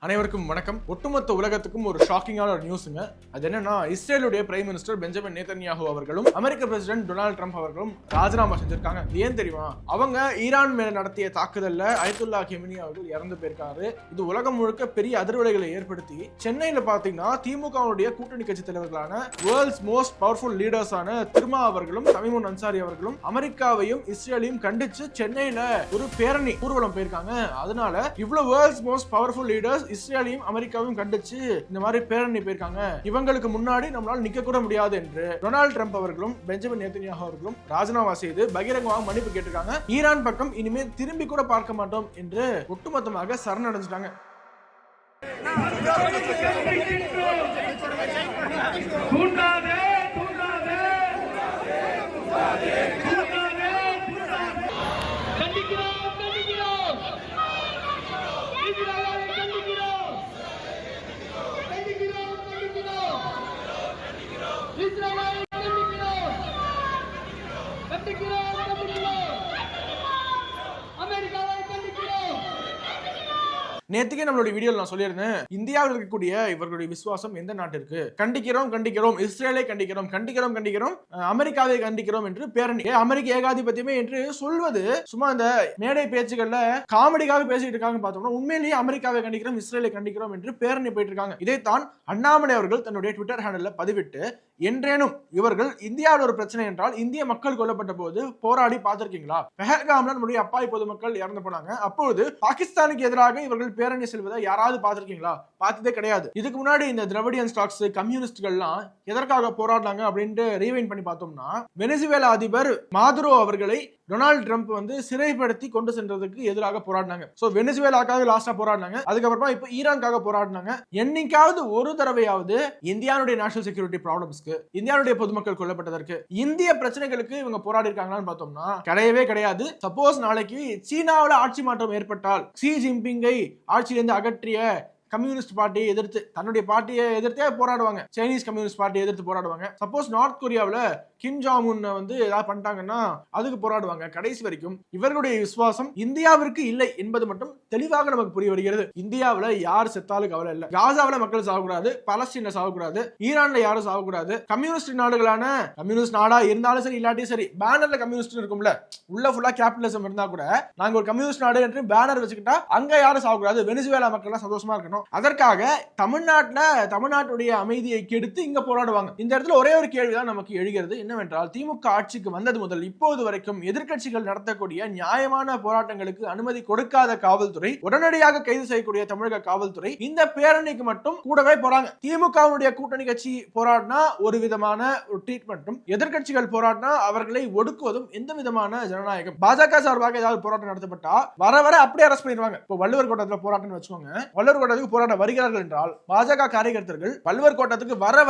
அனைவருக்கும் வணக்கம். ஒட்டுமொத்த உலகத்துக்கும் ஒரு ஷாக்கிங்கான ஒரு நியூஸுங்க. அது என்னன்னா, இஸ்ரேலுடைய பிரைம் மினிஸ்டர் பெஞ்சமின் நேதன்யாஹூ அவர்களும் அமெரிக்க பிரசிடென்ட் டொனால்ட் ட்ரம்ப் அவர்களும் ராஜினாமா செஞ்சிருக்காங்க. ஏன் தெரியுமா? அவங்க ஈரான் மேல நடத்திய தாக்குதல்ல அயத்துல்லா கெமினி அவர்கள் இறந்து போயிருக்காரு. இது உலகம் முழுக்க பெரிய அதிர்வலைகளை ஏற்படுத்தி சென்னையில பாத்தீங்கன்னா திமுகவுடைய கூட்டணி கட்சி தலைவர்களான வேர்ல்ட்ஸ் மோஸ்ட் பவர்ஃபுல் லீடர்ஸான திருமா அவர்களும் தமிமுன் அன்சாரி அவர்களும் அமெரிக்காவையும் இஸ்ரேலையும் கண்டிச்சு சென்னையில ஒரு பேரணி ஊர்வலம் போயிருக்காங்க. அதனால இவ்வளவு வேர்ல்ட்ஸ் மோஸ்ட் பவர்ஃபுல் லீடர்ஸ் இஸ்ரேலையும் அமெரிக்காவையும் கண்டிச்சு இந்த மாதிரி பேரணி போயிருக்காங்க. இவங்களுக்கு முன்னாடி நம்மளால நிக்க கூட முடியாது என்று டொனால்ட் ட்ரம்ப் அவர்களும் பெஞ்சமின் நேதன்யாஹூ அவர்களும் ராஜினாமா செய்து பகிரங்கமாக மன்னிப்பு கேட்டிருக்காங்க. ஈரான் பக்கம் இனிமேல் திரும்பி கூட பார்க்க மாட்டோம் என்று ஒட்டுமொத்தமாக சரணடைஞ்சிட்டாங்க. நேத்துக்கே நம்மளுடைய வீடியோல நான் சொல்லியிருந்தேன், இந்தியாவில் இருக்கக்கூடிய இவர்களுடைய விசுவாசம் எந்த நாட்டிற்கு? கண்டிக்கிறோம், இஸ்ரேலை கண்டிக்கிறோம், அமெரிக்காவை கண்டிக்கிறோம் என்று பேரணி. அமெரிக்க ஏகாதிபத்தியமே என்று சொல்வது சும்மா இந்த மேடை பேச்சுகள்ல காமெடிக்காக பேசிட்டு இருக்காங்க. பார்த்தோம்னா உண்மையிலேயே அமெரிக்காவை கண்டிக்கிறோம், இஸ்ரேலை கண்டிக்கிறோம் என்று பேரணி போயிட்டு இருக்காங்க. இதைத்தான் அண்ணாமலை அவர்கள் தன்னுடைய ட்விட்டர் ஹேண்டல்ல பதிவிட்டு, என்றேனும் இவர்கள் இந்தியாவில் ஒரு பிரச்சனை என்றால் இந்திய மக்கள் கொல்லப்பட்ட போது போராடி பார்த்திருக்கீங்களா? பெஹல்காம்ல நம்முடைய அப்பாவி பொதுமக்கள் இறந்து போனாங்க. அப்பொழுது பாகிஸ்தானுக்கு எதிராக இவர்கள் பேரணி செல்வதை யாராவது பார்த்திருக்கீங்களா? பார்த்ததே கிடையாது. இதுக்கு முன்னாடி இந்த திராவிடியன் ஸ்டாக்ஸ் கம்யூனிஸ்ட்கள்லாம் எதற்காக போராடினாங்க அப்படின்ட்டு ரீவைண்ட் பண்ணி பார்த்தோம்னா, வெனிசுவேலா அதிபர் மாதுரோ அவர்களை டொனால்ட் ட்ரம்ப் சிறைப்படுத்தி கொண்டு சென்றதுக்கு எதிராக போராடினாங்க. சோ வெனிசுவேலாக்காக லாஸ்டா போராடினாங்க. அதுக்கப்புறமா இப்ப ஈரானுக்காக போராடினாங்க. என்னைக்காவது ஒரு தடவையாவது இந்தியாவுடைய நேஷனல் செக்யூரிட்டி ப்ராப்ளம்ஸ்க்கு, இந்தியாவுடைய பொதுமக்கள் கொல்லப்பட்டதற்கு, இந்திய பிரச்சனைகளுக்கு இவங்க போராடி இருக்காங்களான்னு பார்த்தோம்னா கிடையவே கிடையாது. சப்போஸ் நாளைக்கு சீனாவில் ஆட்சி மாற்றம் ஏற்பட்டால், ஷி ஜின்பிங்கை ஆட்சியிலிருந்து அகற்றிய கம்யூனிஸ்ட் பார்ட்டியை எதிர்த்து, தன்னுடைய பார்ட்டியை எதிர்த்தே போராடுவாங்க. சைனீஸ் கம்யூனிஸ்ட் பார்ட்டியை எதிர்த்து போராடுவாங்க. சப்போஸ் நார்த் கொரியாவில் கிம் ஜாங் உன் ஏதாவது பண்ணிட்டாங்கன்னா அதுக்கு போராடுவாங்க. கடைசி வரைக்கும் இவர்களுடைய விசுவாசம் இந்தியாவிற்கு இல்லை என்பது மட்டும் தெளிவாக நமக்கு புரிய வருகிறது. இந்தியாவில் யார் செத்தாலும் கவலை இல்லை. காசாவில் மக்கள் சாகக்கூடாது, பலஸ்தீன்ல சாகக்கூடாது, ஈரான்ல யாரும் சாகக்கூடாது. கம்யூனிஸ்ட் நாடுகளான கம்யூனிஸ்ட் நாடா இருந்தாலும் சரி, இல்லாட்டியும் சரி, பேனர்ல கம்யூனிஸ்ட் இருக்கும்ல, உள்ள ஃபுல்லா கேபிட்டலிசம் இருந்தா கூட நாங்க ஒரு கம்யூனிஸ்ட் நாடு என்று பேனர் வச்சுக்கிட்டா அங்க யாரும் சாகக்கூடாது, வெனிசுவேலா மக்கள் சந்தோஷமா இருக்கணும். அதற்காக தமிழ்நாட்டுடைய அமைதியை கெடுத்து இங்க போராடுவாங்க. இந்த இடத்துல ஒரே ஒரு கேள்விதான் நமக்கு எழுகிறது. என்னவென்றால், திமுக ஆட்சிக்கு வந்தது முதல் இப்போது வரைக்கும் எதிர்க்கட்சிகள் நடத்தக்கூடிய நியாயமான போராட்டங்களுக்கு அனுமதி கொடுக்காத காவல்துறை, உடனடியாக கைது செய்யக்கூடிய தமிழக காவல்துறை இந்த பேரணிக்கு மட்டும் கூடவே போறாங்க. திமுகவுடைய கூட்டணி கட்சி போராடினா ஒரு விதமான ஒரு ட்ரீட்மெண்ட்டும், எதிர்க்கட்சிகள் போராடினா அவர்களை ஒடுக்குவதும் எந்த விதமான ஜனநாயகம்? பாஜக சார்பாக ஏதாவது போராட்டம் நடத்தப்பட்டா வர அப்படியே அரெஸ்ட் பண்ணிடுவாங்க. இப்போ வள்ளுவர் கோட்டத்தில் போராட்டம் வச்சுக்கோங்க, வள்ளுவர் கோட்டத்துக்கு போராட வருகிறார்கள் என்றால் பாஜக காரியகர்த்தர்கள் வள்ளுவர் கோட்டத்துக்கு வர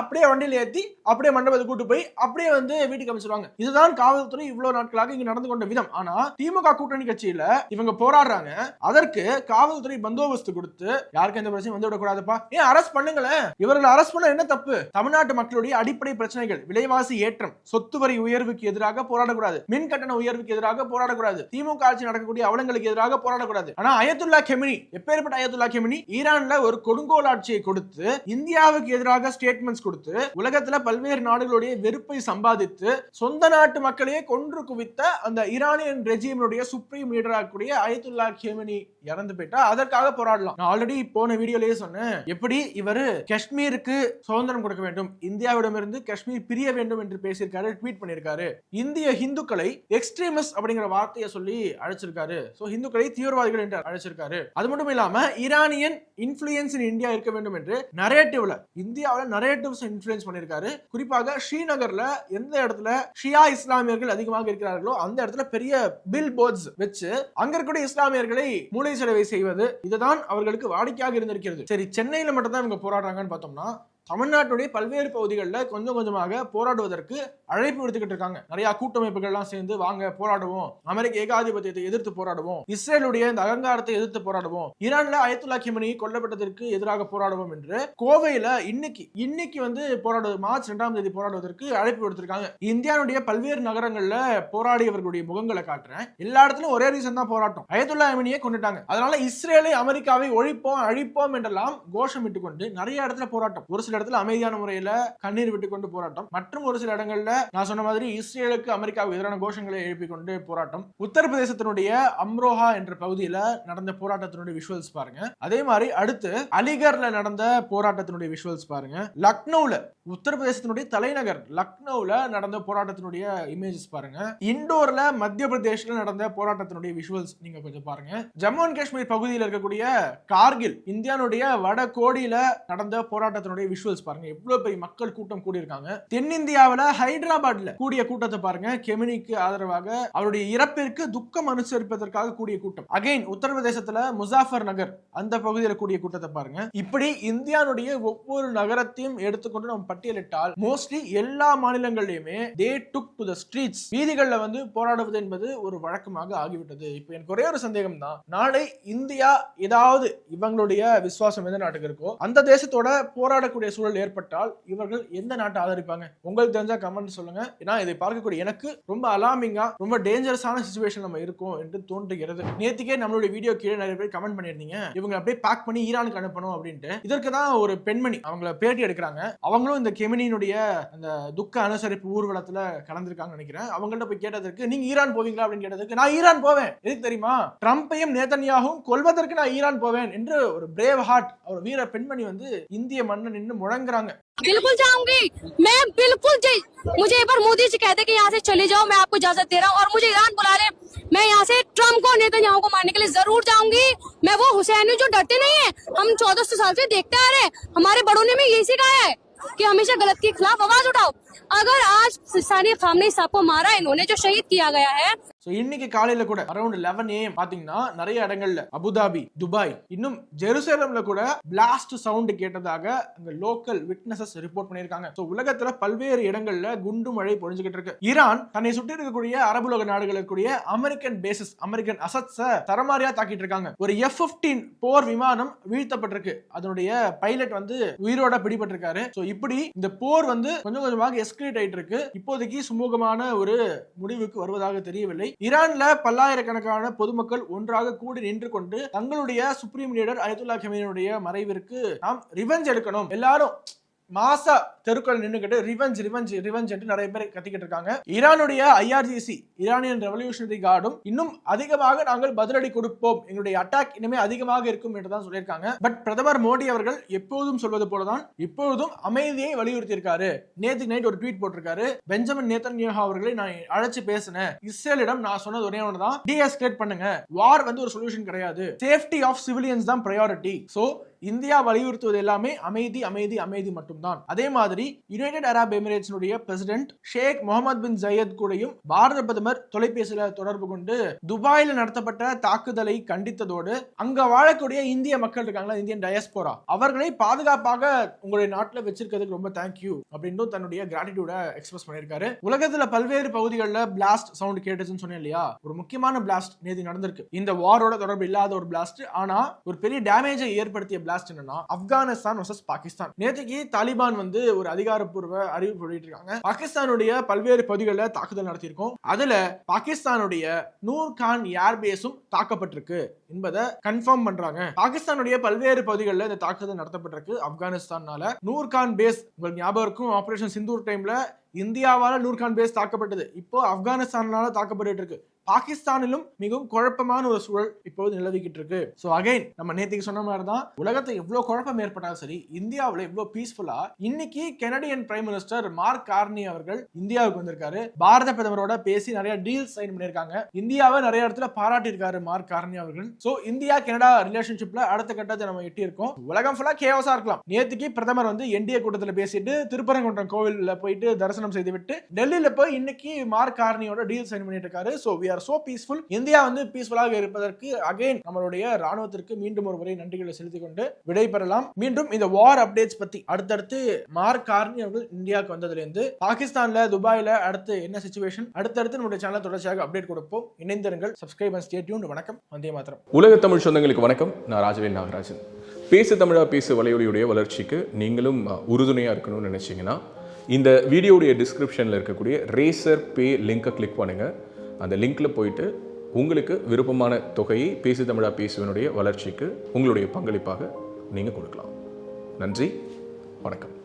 அப்படியே வண்டியில் ஏற்றி அப்படியே மண்டபத்தை கூட்டு போய் அப்படியே வீட்டுக்கு அமைச்சிருவாங்க. இதுதான் காவல்துறை இவ்வளவு நாட்களாக இங்க நடந்து கொண்ட விதம். ஆனா திமுக கூட்டணி கட்சியில இவங்க போராடுறாங்க, அதற்கு காவல்துறை பந்தோபஸ்து கொடுத்து யாருக்கும் எந்த பிரச்சனையும் விடக்கூடாதுப்பா, ஏன் அரெஸ்ட் பண்ணுங்களேன். இவர்களை அரெஸ்ட் பண்ண என்ன தப்பு? தமிழ்நாட்டு மக்களுடைய அடிப்படை பிரச்சனைகள், விலைவாசி ஏற்றம், சொத்து வரி உயர்வுக்கு எதிராக போராடக்கூடாது, மின் கட்டண உயர்வுக்கு எதிராக போராடக்கூடாது, திமுக ஆட்சி நடக்கக்கூடிய அவலங்களுக்கு எதிராக போராடக்கூடாது. ஆனா அயத்துல்லா கெமினி, எப்பேற்பட்ட அயத்துல்லா கெமினி, ஈரான்ல ஒரு கொடுங்கோல் ஆட்சியை கொடுத்து இந்தியாவுக்கு எதிராக ஸ்டேட்மெண்ட்ஸ் கொடுத்து உலகத்துல பல்வேறு நாடுகளுடைய வெறுப்பை சம்பாதித்து சொந்த நாட்டு மக்களையே கொன்று குவித்த அந்த ஈரானியன் ரெஜிமுடைய சுப்ரீம் லீடராக கூடிய அயத்துல்லா கெமினி இறந்து போயிட்டா அதற்காக போராடலாம். நான் ஆல்ரெடி போன வீடியோலயே சொன்னேன், எப்படி இவர் காஷ்மீருக்கு சுதந்திரம் கொடுக்க வேண்டும், இந்தியாவிடமிருந்து காஷ்மீர் பிரிய வேண்டும் என்று பேசியிருக்காரு, ட்வீட் பண்ணியிருக்காரு. இந்திய இந்துக்களை எக்ஸ்ட்ரீமிஸ்ட் அப்படிங்கிற வார்த்தையை சொல்லி அழைச்சிருக்காரு. சோ இந்துக்களை தீவிரவாதிகள் என்று அழைச்சிருக்காரு. அது மட்டும் இல்லாம ஈரானியன் இன்ஃப்ளூயன்ஸ் இன் இந்தியா இருக்க வேண்டும் என்று நரேட்டிவ்ல, இந்தியாவில் நரேட்டிவ்ஸ் இன்ஃப்ளூயன்ஸ் பண்ணியிருக்காரு. குறிப்பாக ஸ்ரீநகர்ல எந்த இடத்துல ஷியா இஸ்லாமியர்கள் அதிகமாக இருக்கிறார்களோ அந்த இடத்துல பெரிய பில் போர்ட்ஸ் வச்சு அங்க இருக்கக்கூடிய இஸ்லாமியர்களை மூளை செலவை செய்வது, இதுதான் அவர்களுக்கு வாடிக்கையாக இருந்திருக்கிறது. சரி, சென்னையில மட்டும் தான் இவங்க போராடுறாங்கன்னு பார்த்தோம்னா தமிழ்நாட்டுடைய பல்வேறு பகுதிகளில் கொஞ்சம் கொஞ்சமாக போராடுவதற்கு அழைப்பு விடுத்துக்கிட்டு இருக்காங்க. நிறைய கூட்டமைப்புகள் எல்லாம் சேர்ந்து வாங்க போராடுவோம், அமெரிக்க ஏகாதிபத்தியத்தை எதிர்த்து போராடுவோம், இஸ்ரேலுடைய இந்த அகங்காரத்தை எதிர்த்து போராடுவோம், ஈரான்ல அயத்துல்லா கிமனி கொல்லப்பட்டதற்கு எதிராக போராடுவோம் என்று கோவையில இன்னைக்கு வந்து போராடுவது மார்ச் 2ஆம் தேதி போராடுவதற்கு அழைப்பு விடுத்திருக்காங்க. இந்தியாவுடைய பல்வேறு நகரங்கள்ல போராடியவர்களுடைய முகங்களை காட்டுறேன். எல்லா இடத்துலயும் ஒரே ரீசன் தான் போராட்டம், அயத்துல்லா கிமனியை கொண்டுட்டாங்க. அதனால இஸ்ரேலை அமெரிக்காவை ஒழிப்போம் அழிப்போம் என்றெல்லாம் கோஷமிட்டு கொண்டு நிறைய இடத்துல போராட்டம். ஒரு சில இடத்துல அமைதியான முறையில கண்ணீர் விட்டு கொண்டு போராட்டம், மற்றும் ஒரு சில இடங்கள்ல நான் சொன்ன மாதிரி இஸ்ரேலுக்கு அமெரிக்காவுக்கு எதிரான கோஷங்களை எழுப்பிக் கொண்டு போராட்டம். உத்தரப்பிரதேசத்தினுடைய அம்ரோஹா என்ற பகுதியில் நடந்த போராட்டத்தினுடைய விஷுவல்ஸ் பாருங்க. அதே மாதிரி அடுத்து அலிகர்ல நடந்த போராட்டத்தினுடைய விஷுவல்ஸ் பாருங்க. லக்னோல, உத்தரப்பிரதேசத்தினுடைய தலைநகர் லக்னோல நடந்த போராட்டத்தினுடைய இமேஜஸ் பாருங்க. இண்டோர்ல மத்திய பிரதேஷ்ல நடந்த போராட்டத்தினுடைய விஷுவல்ஸ் நீங்க கொஞ்சம் பாருங்க. ஜம்மு அண்ட் காஷ்மீர் பகுதியில் இருக்கக்கூடிய கார்கில், இந்தியாவுடைய வட கோடியில நடந்த போராட்டத்தினுடைய விஷுவல்ஸ் பாருங்க. எவ்வளவு பெரிய மக்கள் கூட்டம் கூடியிருக்காங்க. தென்னிந்தியாவில் ஹைதராபாத்ல கூடிய கூட்டத்தை பாருங்க. கெமினிக்கு ஆதரவாக அவருடைய இறப்பிற்கு துக்கம் அனுசரிப்பதற்காக கூடிய கூட்டம். அகைன் உத்தரப்பிரதேசத்துல முசாஃபர் நகர் அந்த பகுதியில் கூடிய கூட்டத்தை பாருங்க. இப்படி இந்தியாவுடைய ஒவ்வொரு நகரத்தையும் எடுத்துக்கொண்டு நம்ம பட்டியலிட்டால் மோஸ்ட்லி எல்லா மாநிலங்களிலுமே they took to the streets, வீதிகள்ல வந்து போராடுவது என்பது ஒரு வழக்கமாக ஆகிவிட்டது. இப்போ எனக்கு ஒரே ஒரு சந்தேகம் தான், நாளை இந்தியா ஏதாவது இவங்களுடைய விசுவாசம் எந்த நாட்டுக்கு இருக்கோ அந்த தேசத்தோட போராடக்கூடிய சூழல் ஏற்பட்டால் இவர்கள் எந்த நாட்டை ஆதரிப்பாங்க? உங்களுக்கு தெரிஞ்சா கமெண்ட் சொல்லுங்க. ஏன்னா இதை பார்க்கக்கூடிய எனக்கு ரொம்ப அலார்மிங்கா, ரொம்ப டேஞ்சரஸான சிச்சுவேஷன் நம்ம இருக்கும் என்று தோன்றுகிறது. நேத்துக்கே நம்மளுடைய வீடியோ கீழே நிறைய பேர் கமெண்ட் பண்ணிருந்தீங்க, இவங்க அப்படியே பேக் பண்ணி ஈரானுக்கு அனுப்பணும் அப்படின்ட்டு. இதற்கு தான் ஒரு பெண்மணி அவங்கள பேட்டி எடுக்கிறாங்க. அவங்களும் இந்த கெமினியினுடைய அந்த துக்க அனுசரிப்பு ஊர்வலத்துல கலந்திருக்காங்க நினைக்கிறேன். அவங்கள்ட்ட போய் கேட்டதற்கு நீங்க ஈரான் போவீங்களா அப்படின்னு கேட்டதற்கு நான் ஈரான் போவேன், எதுக்கு தெரியுமா, ட்ரம்பையும் நேதன்யாகவும் கொல்வதற்கு நான் ஈரான் போவேன் என்று ஒரு பிரேவ் ஹார்ட், ஒரு வீர பெண்மணி வந்து இந்திய மண்ணை நின்று முழங்குறாங்க. बिल्कुल जाऊंगी मैं, बिल्कुल मुझे एक बार मोदी जी कहते कि यहाँ से चले जाओ, मैं आपको इजाजत दे रहा हूँ, और मुझे ईरान बुला ले, मैं यहाँ से ट्रम्प को नेतन्याहू को मारने के लिए जरूर जाऊंगी। मैं वो हुसैनी जो डरते नहीं है, हम 1400 साल से देखते आ रहे, हमारे बड़ों ने भी यही सिखाया है कि हमेशा गलत के खिलाफ आवाज उठाओ। अगर आज सानी खामने साहब को मारा इन्होंने, जो शहीद किया गया है, இன்னைக்கு காலையில கூட அரௌண்ட் 11 AM பாத்தீங்கன்னா நிறைய இடங்கள்ல அபுதாபி, துபாய், இன்னும் ஜெருசலேம்ல கூட பிளாஸ்ட் சவுண்ட் கேட்டதாக அங்க லோக்கல் விட்னஸஸ் ரிப்போர்ட் பண்ணிருக்காங்க. சோ உலகத்துல பல்வேறு இடங்கள்ல குண்டு மழை பொழிஞ்சுகிட்டு இருக்கு. ஈரான் தன்னை சுற்றி இருக்கக்கூடிய அரபுலக நாடுகளுக்குரிய அமெரிக்கன் பேசஸ், அமெரிக்கன் அசட்ஸ தரமாரியா தாக்கிட்டு இருக்காங்க. ஒரு F-15 போர் விமானம் வீழ்த்தப்பட்டிருக்கு. அதனுடைய பைலட் வந்து உயிரோட பிடிபட்டிருக்காரு. சோ இப்படி இந்த போர் வந்து கொஞ்சம் கொஞ்சமாக எஸ்கலேட் ஆயிட்டு இருக்கு. இப்போதைக்கு சுமூகமான ஒரு முடிவுக்கு வருவதாக தெரியவில்லை. ஈரான்ல பல்லாயிரக்கணக்கான பொதுமக்கள் ஒன்றாக கூடி நின்று கொண்டு தங்களுடைய சுப்ரீம் லீடர் அயத்துல்லா கமீனியுடைய மறைவிற்கு நாம் ரிவெஞ்ச் எடுக்கணும், எல்லாரும் மாசா தெருக்கள் நின்னுக்கிட்டு ரிவெஞ்ச் ரிவெஞ்ச் ரிவெஞ்ச் என்று நிறைய பேர் கத்திக்கிட்டு இருக்காங்க. ஈரானுடைய IRGC, ஈரானியன் ரெவல்யூஷனரி கார்டும் இன்னும் அதிகமாக நாங்கள் பதிலடி கொடுப்போம், எங்களுடைய அட்டாக் இனிமே அதிகமாக இருக்கும் என்று தான் சொல்லியிருக்காங்க. பட் பிரதமர் மோடி அவர்கள் எப்போதும் சொல்வது போலதான் இப்பொழுதும் அமைதியை வலியுறுத்தி இருக்காரு. நேத்து நைட் ஒரு ட்வீட் போட்டிருக்காரு, பெஞ்சமின் நேதன்யாஹூ அவர்களை நான் அழைச்சு பேசினேன், இஸ்ரேலிடம் நான் சொன்னது ஒரே ஒன்று தான், டீஎஸ்கலேட் பண்ணுங்க, வார் வந்து ஒரு சொல்யூஷன் கிடையாது, சேஃப்டி ஆஃப் சிவிலியன்ஸ் தான் பிரையாரிட்டி. சோ இந்தியா வலியுறுத்துவது எல்லாமே அமைதி அமைதி அமைதி மட்டும்தான். அதே மாதிரி யுனைடெட் அரப் எமிரேட்ஸினுடைய பிரசிடென்ட் ஷேக் முகமது பின் ஜயத் கூடயும் பாரத பிரதமர் தொலைபேசியில தொடர்பு கொண்டு துபாயில நடத்தப்பட்ட தாக்குதலை கண்டித்ததோடு அங்க வாழக்கூடிய இந்திய மக்கள் இருக்காங்களா, இந்தியன் டயஸ்போரா, அவர்களை பாதுகாப்பாக உங்களுடைய நாட்டில் வச்சிருக்கிறதுக்கு ரொம்ப தேங்க்யூ அப்படின்னு தன்னுடைய கிராட்டிடியூட எக்ஸ்பிரஸ் பண்ணியிருக்காரு. உலகத்துல பல்வேறு பகுதிகளில் பிளாஸ்ட் சவுண்ட் கேட்டுச்சுன்னு சொன்னேன் இல்லையா, ஒரு முக்கியமான பிளாஸ்ட் நேற்று நடந்திருக்கு. இந்த வாரோட தொடர்பு இல்லாத ஒரு பிளாஸ்ட், ஆனா ஒரு பெரிய டேமேஜை ஏற்படுத்திய பிளாஸ்ட் என்னன்னா ஆப்கானிஸ்தான் வர்சஸ் பாகிஸ்தான். நேற்றுக்கு தாலிபான் வந்து ஒரு அதிகாரப்பூர்வ அறிவிப்பு வெளியிட்டிருக்காங்க. பாகிஸ்தானுடைய பல்வேறு பகுதிகளில் தாக்குதல் நடத்தியிருக்கோம். அதுல பாகிஸ்தானுடைய நூர் கான் ஏர்பேஸும் தாக்கப்பட்டிருக்கு என்பதை கன்ஃபார்ம் பண்றாங்க. பாகிஸ்தானுடைய பல்வேறு பகுதிகளில் இந்த தாக்குதல் நடத்தப்பட்டிருக்கு ஆப்கானிஸ்தானால. நூர் கான் பேஸ் உங்களுக்கு ஞாபகம் இருக்கும், ஆபரேஷன் சிந்தூர் டைம்ல இந்தியாவால நூர் கான் பேஸ் தாக்கப்பட்டது. இப்போ ஆப்கானிஸ்தானால தாக்கப்பட்டு இருக்கு. பாகிஸ்தானிலும் மிகவும் குழப்பமான ஒரு சூழல் இப்போது நிலவிக்கிட்டு இருக்கு. சோ அகைன் நம்ம நேற்றுக்கு சொன்ன மாதிரி தான், உலகத்தை எவ்வளவு குழப்பம் ஏற்பட்டாலும் சரி, இந்தியாவில் எவ்வளவு பீஸ்ஃபுல்லா இன்னைக்கு Canadian prime minister mark Carney அவர்கள் இந்தியாவுக்கு வந்திருக்காரு. பாரத பிரதமரோட பேசி நிறைய டீல்ஸ் சைன் பண்ணிருக்காங்க. இந்தியாவை நிறைய இடத்துல பாராட்டி இருக்காரு மார்க் கார்னி அவர்கள். சோ இந்தியா கனடா ரிலேஷன்ஷிப்ல அடுத்த கட்டத்தை நம்ம எட்டி இருக்கோம். உலகம் ஃபுல்லா கேவஸா இருக்கலாம். நேற்றுக்கு பிரதமர் வந்து NDA கூட்டத்தில் பேசிட்டு திருப்பரங்குன்றம் கோவில்ல போயிட்டு தரிசனம் செய்து விட்டு டெல்லியில போய் இன்னைக்கு மார்க் கார்னியோட டீல் சைன் பண்ணிட்டு இருக்காரு. So we are so peaceful. India வந்து பீஸ்ஃபுல்லாக இருப்பதற்கு அகைன் நம்மளுடைய ராணுவத்திற்கு மீண்டும் ஒரு முறை நன்றிகளை செலுத்திக் கொண்டு விடைபெறலாம். மீண்டும் இந்த வார் அப்டேட்ஸ் பத்தி அடுத்தடுத்து மார்க் கார்னி அவர்கள் இந்தியாவுக்கு வந்ததுல இருந்து பாகிஸ்தான்ல துபாயில அடுத்து என்ன சிச்சுவேஷன் அடுத்தடுத்து நம்முடைய சேனல் தொடர்ச்சியாக அப்டேட் கொடுப்போம். இணைந்திருங்கள். Subscribe and stay tuned. வணக்கம். வந்தே மாதரம். உலக தமிழ் சொந்தங்களுக்கு வணக்கம். நான் ராஜவேல் நாகராஜன். பேசு தமிழா பேசு வலையொலியுடைய வளர்ச்சிக்கு நீங்களும் உறுதுணையாக இருக்கணும்னு நினச்சிங்கன்னா இந்த வீடியோடைய டிஸ்கிரிப்ஷனில் இருக்கக்கூடிய ரேசர் பே லிங்கை கிளிக் பண்ணுங்கள். அந்த லிங்க்கில் போயிட்டு உங்களுக்கு விருப்பமான தொகையை பேசு தமிழா பேசுவனுடைய வளர்ச்சிக்கு உங்களுடைய பங்களிப்பாக நீங்கள் கொடுக்கலாம். நன்றி, வணக்கம்.